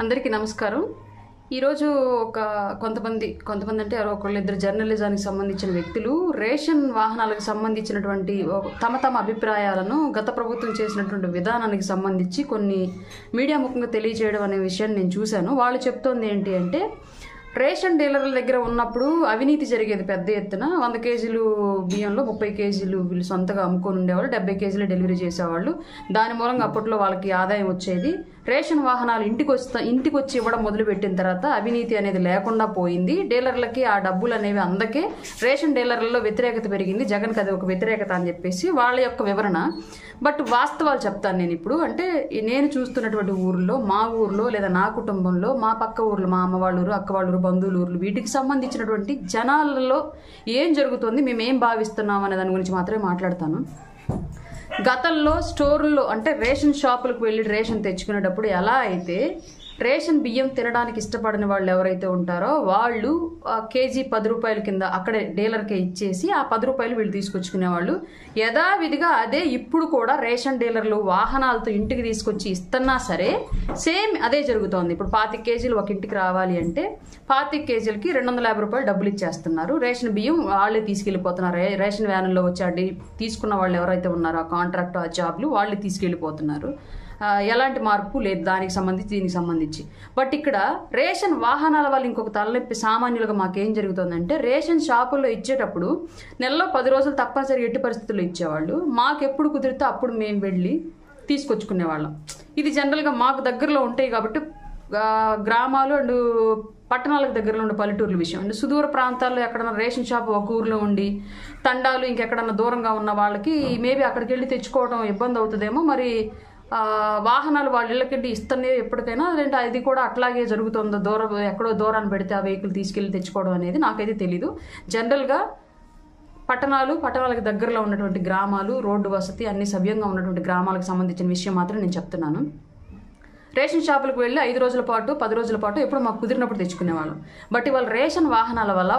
అందరికీ నమస్కారం. ఈరోజు కొంతమంది అంటే ఒకళ్ళిద్దరు జర్నలిజానికి సంబంధించిన వ్యక్తులు రేషన్ వాహనాలకు సంబంధించినటువంటి తమ అభిప్రాయాలను గత ప్రభుత్వం చేసినటువంటి విధానానికి సంబంధించి కొన్ని మీడియా ముఖంగా తెలియజేయడం అనే విషయాన్ని నేను చూశాను. వాళ్ళు చెప్తోంది ఏంటి అంటే, రేషన్ డీలర్ల దగ్గర ఉన్నప్పుడు అవినీతి జరిగేది పెద్ద ఎత్తున. 100 కేజీలు బియ్యంలో 30 కేజీలు వీళ్ళు సొంతగా అమ్ముకొని ఉండేవాళ్ళు, 70 కేజీలు డెలివరీ చేసేవాళ్ళు. దాని మూలంగా అప్పట్లో వాళ్ళకి ఆదాయం వచ్చేది. రేషన్ వాహనాలు ఇంటికి వచ్చి ఇవ్వడం మొదలుపెట్టిన తర్వాత అవినీతి అనేది లేకుండా పోయింది. డీలర్లకి ఆ డబ్బులు అనేవి అందకే రేషన్ డీలర్లలో వ్యతిరేకత పెరిగింది. జగన్కి అది ఒక వ్యతిరేకత అని చెప్పేసి వాళ్ళ యొక్క వివరణ. బట్ వాస్తవాలు చెప్తాను నేను ఇప్పుడు. అంటే నేను చూస్తున్నటువంటి ఊర్లో, మా ఊర్లో లేదా నా కుటుంబంలో, మా పక్క ఊర్లో, మా అమ్మ వాళ్ళ ఊరు, అక్క వాళ్ళ ఊరు, బంధువుల ఊర్లు, వీటికి సంబంధించినటువంటి జనాలలో ఏం జరుగుతుంది, మేమేం భావిస్తున్నాం అనే దాని గురించి మాత్రమే మాట్లాడతాను. గతంలో స్టోర్లో అంటే రేషన్ షాపులకు వెళ్ళి రేషన్ తెచ్చుకునేటప్పుడు ఎలా అయితే రేషన్ బియ్యం తినడానికి ఇష్టపడని వాళ్ళు ఎవరైతే ఉంటారో వాళ్ళు కేజీ 10 రూపాయల కింద అక్కడే డీలర్కే ఇచ్చేసి ఆ 10 రూపాయలు వీళ్ళు తీసుకొచ్చుకునేవాళ్ళు. యథావిధిగా అదే ఇప్పుడు కూడా రేషన్ డీలర్లు వాహనాలతో ఇంటికి తీసుకొచ్చి ఇస్తున్నా సరే సేమ్ అదే జరుగుతోంది. ఇప్పుడు 25 కేజీలు ఒక ఇంటికి రావాలి అంటే 25 కేజీలకి 250 రూపాయలు డబ్బులు ఇచ్చేస్తున్నారు. రేషన్ బియ్యం వాళ్ళే తీసుకెళ్ళిపోతున్నారు. రేషన్ వ్యాన్లో వచ్చి తీసుకున్న వాళ్ళు ఎవరైతే ఉన్నారో ఆ కాంట్రాక్ట్, ఆ జాబ్లు వాళ్ళే తీసుకెళ్ళిపోతున్నారు. ఎలాంటి మార్పు లేదు దానికి సంబంధించి, దీనికి సంబంధించి. బట్ ఇక్కడ రేషన్ వాహనాల వల్ల ఇంకొక తలనొప్పి సామాన్యులుగా మాకేం జరుగుతుందంటే, రేషన్ షాపుల్లో ఇచ్చేటప్పుడు నెలలో 10 రోజులు తప్పనిసరి ఎట్టి పరిస్థితుల్లో ఇచ్చేవాళ్ళు. మాకు ఎప్పుడు కుదిరితే అప్పుడు మేము వెళ్ళి తీసుకొచ్చుకునేవాళ్ళం. ఇది జనరల్గా మాకు దగ్గరలో ఉంటాయి కాబట్టి గ్రామాలు అండ్ పట్టణాలకు దగ్గరలో ఉండే పల్లెటూర్ల విషయం. అంటే సుదూర ప్రాంతాల్లో ఎక్కడన్నా రేషన్ షాప్ ఒక ఊర్లో ఉండి తండాలు ఇంకెక్కడన్నా దూరంగా ఉన్న వాళ్ళకి మేబీ అక్కడికి వెళ్ళి తెచ్చుకోవడం ఇబ్బంది అవుతుందేమో. మరి వాహనాలు వాళ్ళ ఇళ్ళకెళ్ళి ఇస్తనే ఎప్పటికైనా, లేదంటే అది కూడా అట్లాగే జరుగుతుందో, ఎక్కడో దూరాన్ని పెడితే ఆ వెహికల్ తీసుకెళ్ళి తెచ్చుకోవడం అనేది నాకైతే తెలీదు. జనరల్గా పట్టణాలకు దగ్గరలో ఉన్నటువంటి గ్రామాలు, రోడ్డు వసతి అన్ని సవ్యంగా ఉన్నటువంటి గ్రామాలకు సంబంధించిన విషయం మాత్రం నేను చెప్తున్నాను. రేషన్ షాపులకు వెళ్ళి 5 రోజుల పాటు 10 రోజుల పాటు ఎప్పుడు మాకు కుదిరినప్పుడు తెచ్చుకునేవాళ్ళం. బట్ ఇవాళ రేషన్ వాహనాల వల్ల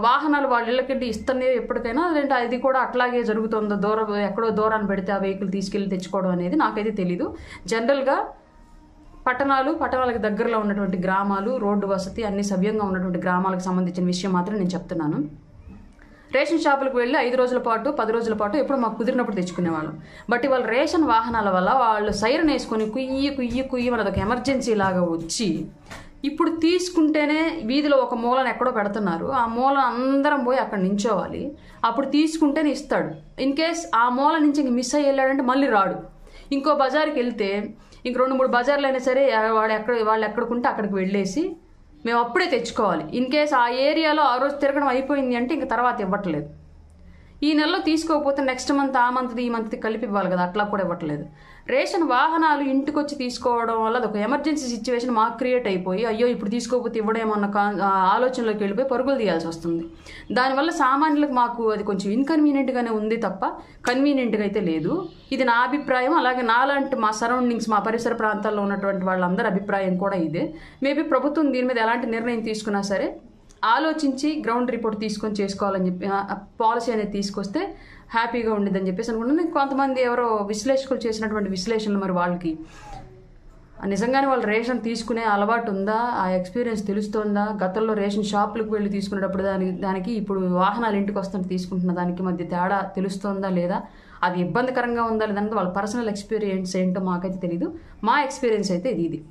వాహనాలు వాళ్ళ ఇళ్ళకెళ్ళి ఇస్తనే ఎప్పటికైనా, లేదంటే అది కూడా అట్లాగే జరుగుతుందో, ఎక్కడో దూరాన్ని పెడితే ఆ వెహికల్ తీసుకెళ్ళి తెచ్చుకోవడం అనేది నాకైతే తెలీదు. జనరల్గా పట్టణాలకు దగ్గరలో ఉన్నటువంటి గ్రామాలు, రోడ్డు వసతి అన్ని సవ్యంగా ఉన్నటువంటి గ్రామాలకు సంబంధించిన విషయం మాత్రం నేను చెప్తున్నాను. రేషన్ షాపులకు వెళ్ళి 5 రోజుల పాటు 10 రోజుల పాటు ఎప్పుడు మాకు కుదిరినప్పుడు తెచ్చుకునేవాళ్ళం. బట్ ఇవాళ రేషన్ వాహనాల వల్ల వాళ్ళు సైరన్ వేసుకొని కుయ్యి మనది ఒక ఎమర్జెన్సీ లాగా వచ్చి ఇప్పుడు తీసుకుంటేనే వీధిలో ఒక మూలను ఎక్కడో పెడుతున్నారు. ఆ మూల అందరం పోయి అక్కడ నించోవాలి. అప్పుడు తీసుకుంటేనే ఇస్తాడు. ఇన్ కేస్ ఆ మూల నుంచి ఇంక మిస్ అయ్యి వెళ్ళాడంటే మళ్ళీ రాడు. ఇంకో బజార్కి వెళ్తే ఇంక 2-3 బజార్లు అయినా సరే వాళ్ళు ఎక్కడికుంటే అక్కడికి వెళ్ళేసి మేము అప్పుడే తెచ్చుకోవాలి. ఇన్ కేస్ ఆ ఏరియాలో ఆ రోజు తిరగడం అయిపోయింది అంటే ఇంక తర్వాత ఇవ్వట్లేదు. ఈ నెలలో తీసుకోకపోతే నెక్స్ట్ మంత్, ఆ మంత్ది, ఈ మంత్ది కలిపి ఇవ్వాలి కదా, అట్లా కూడా ఇవ్వట్లేదు. రేషన్ వాహనాలు ఇంటికి వచ్చి తీసుకోవడం వల్ల అదొక ఎమర్జెన్సీ సిచ్యువేషన్ మాకు క్రియేట్ అయిపోయి, అయ్యో ఇప్పుడు తీసుకోకపోతే ఇవ్వడేమన్న ఆలోచనలోకి వెళ్ళిపోయి పరుగులు తీయాల్సి వస్తుంది. దానివల్ల సామాన్యులకు మాకు అది కొంచెం ఇన్కన్వీనియంట్గానే ఉంది తప్ప కన్వీనియంట్గా అయితే లేదు. ఇది నా అభిప్రాయం. అలాగే నాలాంటి మా సరౌండింగ్స్, మా పరిసర ప్రాంతాల్లో ఉన్నటువంటి వాళ్ళందరి అభిప్రాయం కూడా ఇదే. మేబీ ప్రభుత్వం దీని మీద ఎలాంటి నిర్ణయం తీసుకున్నా సరే ఆలోచించి గ్రౌండ్ రిపోర్ట్ తీసుకొని చేసుకోవాలని చెప్పి పాలసీ అనేది తీసుకొస్తే హ్యాపీగా ఉండేదని చెప్పేసి అనుకుంటున్నాను. కొంతమంది ఎవరో విశ్లేషకులు చేసినటువంటి విశ్లేషణలు మరి వాళ్ళకి నిజంగానే వాళ్ళు రేషన్ తీసుకునే అలవాటు ఉందా, ఆ ఎక్స్పీరియన్స్ తెలుస్తోందా, గతంలో రేషన్ షాపులకు వెళ్ళి తీసుకునేటప్పుడు దానికి ఇప్పుడు వాహనాలు ఇంటికి వస్తుంటే తీసుకుంటున్న దానికి మధ్య తేడా తెలుస్తోందా లేదా, అది ఇబ్బందికరంగా ఉందా లేదంటే వాళ్ళ పర్సనల్ ఎక్స్పీరియన్స్ ఏంటో మాకైతే తెలీదు. మా ఎక్స్పీరియన్స్ అయితే ఇది.